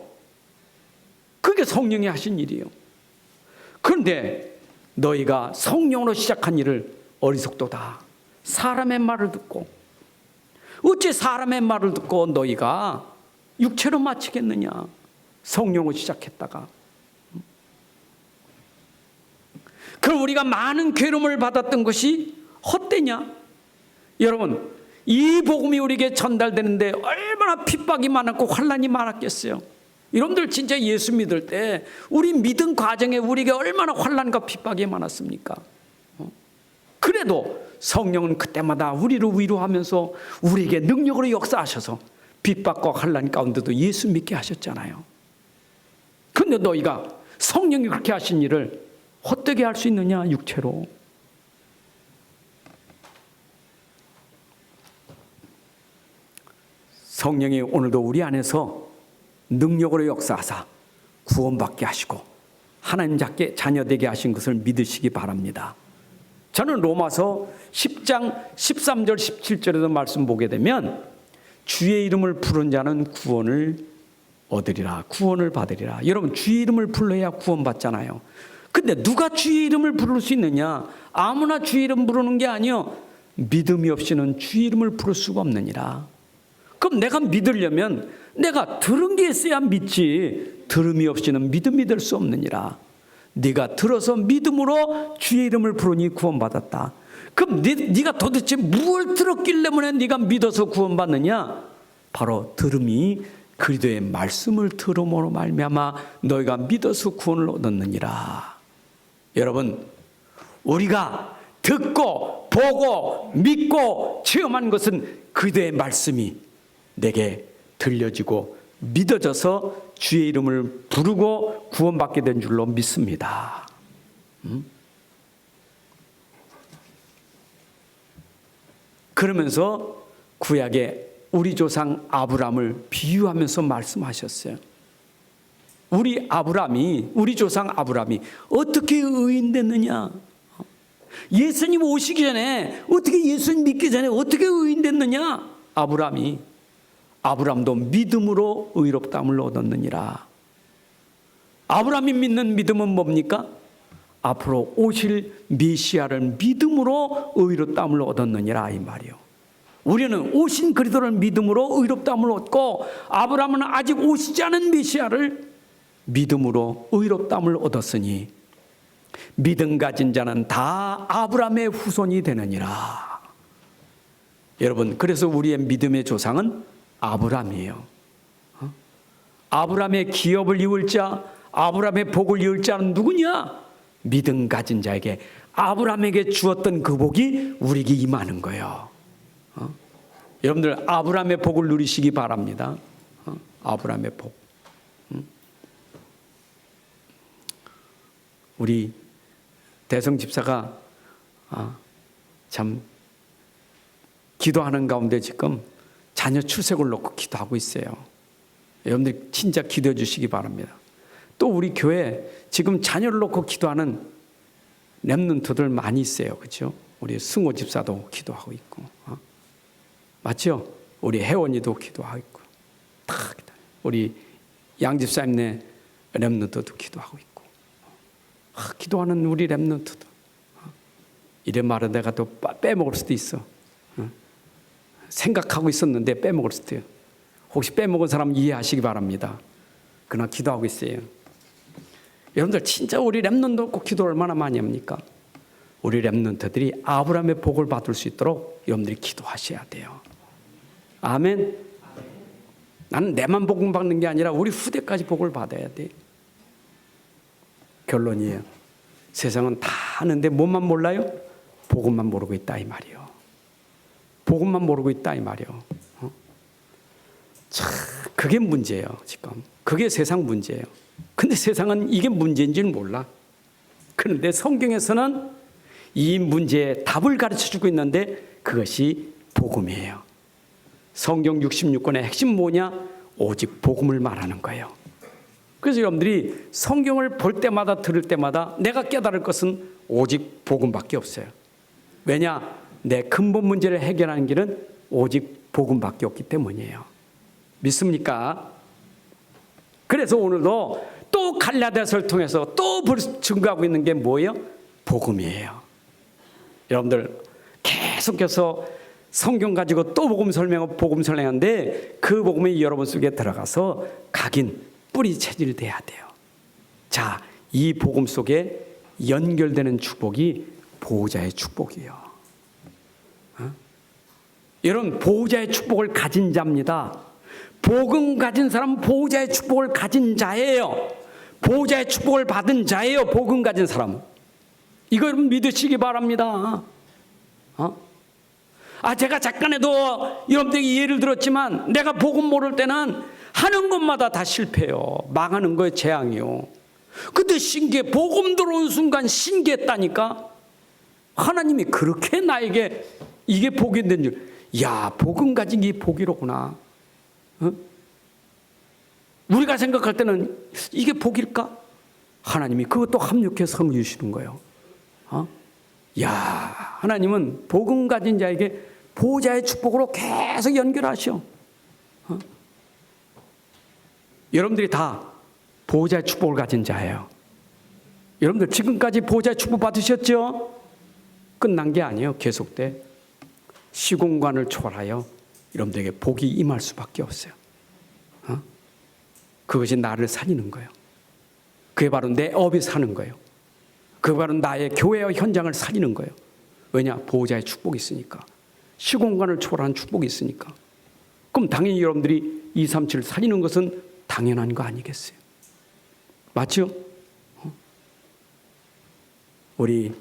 그게 성령이 하신 일이에요. 그런데 너희가 성령으로 시작한 일을 어리석도다. 사람의 말을 듣고, 어째 사람의 말을 듣고 너희가 육체로 마치겠느냐. 성령으로 시작했다가. 그럼 우리가 많은 괴로움을 받았던 것이 헛되냐? 여러분, 이 복음이 우리에게 전달되는데 얼마나 핍박이 많았고 환난이 많았겠어요. 여러분들 진짜 예수 믿을 때 우리 믿음 과정에 우리에게 얼마나 환난과 핍박이 많았습니까? 그래도 성령은 그때마다 우리를 위로하면서 우리에게 능력으로 역사하셔서 핍박과 환난 가운데도 예수 믿게 하셨잖아요. 그런데 너희가 성령이 그렇게 하신 일을 헛되게 할 수 있느냐, 육체로. 성령이 오늘도 우리 안에서 능력으로 역사하사 구원받게 하시고 하나님 자녀 되게 하신 것을 믿으시기 바랍니다. 저는 로마서 10장 13절 17절에도 말씀 보게 되면 주의 이름을 부른 자는 구원을 얻으리라, 구원을 받으리라. 여러분, 주의 이름을 불러야 구원받잖아요. 근데 누가 주의 이름을 부를 수 있느냐? 아무나 주의 이름 부르는 게 아니요, 믿음이 없이는 주의 이름을 부를 수가 없느니라. 그럼 내가 믿으려면 내가 들은 게 있어야 믿지, 들음이 없이는 믿음이 될 수 없느니라. 네가 들어서 믿음으로 주의 이름을 부르니 구원받았다. 그럼 네가 도대체 무엇을 들었길래 네가 믿어서 구원받느냐? 바로 들음이 그리스도의 말씀을 들음으로 말미암아 너희가 믿어서 구원을 얻었느니라. 여러분, 우리가 듣고 보고 믿고 체험한 것은 그리스도의 말씀이 내게 들려지고 믿어져서 주의 이름을 부르고 구원받게 된 줄로 믿습니다. 그러면서 구약에 우리 조상 아브라함을 비유하면서 말씀하셨어요. 우리 조상 아브라함이 어떻게 의인됐느냐? 예수님 오시기 전에, 어떻게 예수님 믿기 전에 어떻게 의인됐느냐? 아브라함도 믿음으로 의롭다함을 얻었느니라. 아브라함이 믿는 믿음은 뭡니까? 앞으로 오실 메시아를 믿음으로 의롭다함을 얻었느니라 이 말이요. 우리는 오신 그리스도를 믿음으로 의롭다함을 얻고 아브라함은 아직 오시지 않은 메시아를 믿음으로 의롭다함을 얻었으니 믿음 가진 자는 다 아브라함의 후손이 되느니라. 여러분, 그래서 우리의 믿음의 조상은 아브라함이에요. 아브라함의 기업을 이을 자, 아브라함의 복을 이을 자는 누구냐? 믿음 가진 자에게 아브라함에게 주었던 그 복이 우리에게 임하는 거예요. 여러분들 아브라함의 복을 누리시기 바랍니다. 아브라함의 복. 우리 대성 집사가 참 기도하는 가운데 지금 자녀 출생을 놓고 기도하고 있어요. 여러분들 진짜 기도해 주시기 바랍니다. 또 우리 교회 지금 자녀를 놓고 기도하는 렘넌트들 많이 있어요. 그렇죠? 우리 승호 집사도 기도하고 있고, 맞죠? 우리 혜원이도 기도하고 있고, 다 우리 양 집사님네 렘넌트도 기도하고 있고, 기도하는 우리 렘넌트도. 이래 말은 내가 또 빼먹을 수도 있어. 생각하고 있었는데 빼먹을 수도 있어요. 혹시 빼먹은 사람 이해하시기 바랍니다. 그러나 기도하고 있어요. 여러분들 진짜 우리 렘넌트 꼭 기도 얼마나 많이 합니까? 우리 렘넌트들이 아브라함의 복을 받을 수 있도록 여러분들이 기도하셔야 돼요. 아멘. 나는 내만 복을 받는 게 아니라 우리 후대까지 복을 받아야 돼. 결론이에요. 세상은 다 아는데 뭐만 몰라요? 복음만 모르고 있다 이 말이요. 복음만 모르고 있다 이 말이요. 참 그게 문제예요. 지금 그게 세상 문제예요. 근데 세상은 이게 문제인지는 몰라. 그런데 성경에서는 이 문제의 답을 가르쳐주고 있는데 그것이 복음이에요. 성경 66권의 핵심 뭐냐? 오직 복음을 말하는 거예요. 그래서 여러분들이 성경을 볼 때마다 들을 때마다 내가 깨달을 것은 오직 복음밖에 없어요. 왜냐? 내 근본 문제를 해결하는 길은 오직 복음밖에 없기 때문이에요. 믿습니까? 그래서 오늘도 또 갈라디아서를 통해서 또 증거하고 있는 게 뭐예요? 복음이에요. 여러분들 계속해서 성경 가지고 또 복음 설명하고 복음 설명하는데 그 복음이 여러분 속에 들어가서 각인 뿌리 체질돼야 돼요. 자, 이 복음 속에 연결되는 축복이 보호자의 축복이에요. 여러분 보호자의 축복을 가진 자입니다. 복음 가진 사람은 보호자의 축복을 가진 자예요. 보호자의 축복을 받은 자예요. 복음 가진 사람은. 이거 여러분 믿으시기 바랍니다. 제가 잠깐에도 여러분들에게 예를 들었지만 내가 복음 모를 때는 하는 것마다 다 실패해요. 망하는 거예요. 재앙이요. 근데 신기해. 복음 들어온 순간 신기했다니까. 하나님이 그렇게 나에게 이게 복이 된 줄. 야, 복음 가진 게 복이로구나. 우리가 생각할 때는 이게 복일까? 하나님이 그것도 합력해서 선을 주시는 거예요. 야, 하나님은 복음 가진 자에게 보호자의 축복으로 계속 연결하셔. 여러분들이 다 보호자의 축복을 가진 자예요. 여러분들 지금까지 보호자의 축복 받으셨죠? 끝난 게 아니에요. 계속돼. 시공간을 초월하여 여러분들에게 복이 임할 수밖에 없어요. 그것이 나를 살리는 거예요. 그게 바로 내 업이 사는 거예요. 그게 바로 나의 교회와 현장을 살리는 거예요. 왜냐? 보호자의 축복이 있으니까. 시공간을 초월한 축복이 있으니까. 그럼 당연히 여러분들이 237을 살리는 것은 당연한 거 아니겠어요? 맞죠? 우리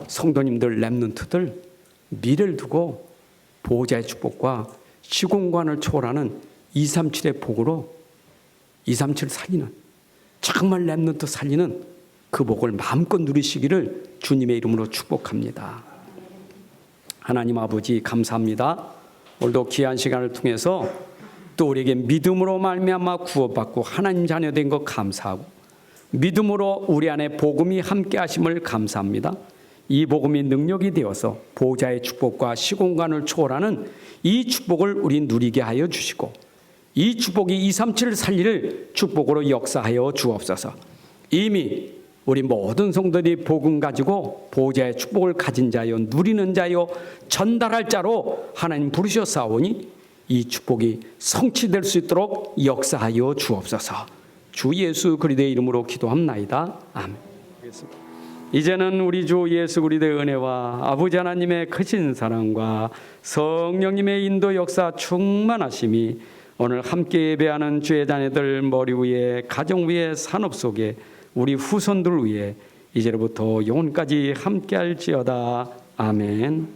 성도님들, 렘넌트들 미래를 두고 보호자의 축복과 시공간을 초월하는 237의 복으로 237을 살리는, 정말 렘넌트 살리는 그 복을 마음껏 누리시기를 주님의 이름으로 축복합니다. 하나님 아버지 감사합니다. 오늘도 귀한 시간을 통해서 또 우리에게 믿음으로 말미암아 구원받고 하나님 자녀 된 것 감사하고 믿음으로 우리 안에 복음이 함께 하심을 감사합니다. 이 복음이 능력이 되어서 보호자의 축복과 시공간을 초월하는 이 축복을 우리 누리게 하여 주시고 이 축복이 237을 살릴 축복으로 역사하여 주옵소서. 이미 우리 모든 성도들이 복음 가지고 보좌의 축복을 가진 자요, 누리는 자요, 전달할 자로 하나님 부르셨사오니 이 축복이 성취될 수 있도록 역사하여 주옵소서. 주 예수 그리스도의 이름으로 기도합나이다. 아멘. 이제는 우리 주 예수 그리스도의 은혜와 아버지 하나님의 크신 사랑과 성령님의 인도 역사 충만하심이 오늘 함께 예배하는 주의 자녀들 머리 위에, 가정 위에, 산업 속에, 우리 후손들 위에 이제로부터 영원까지 함께할지어다. 아멘.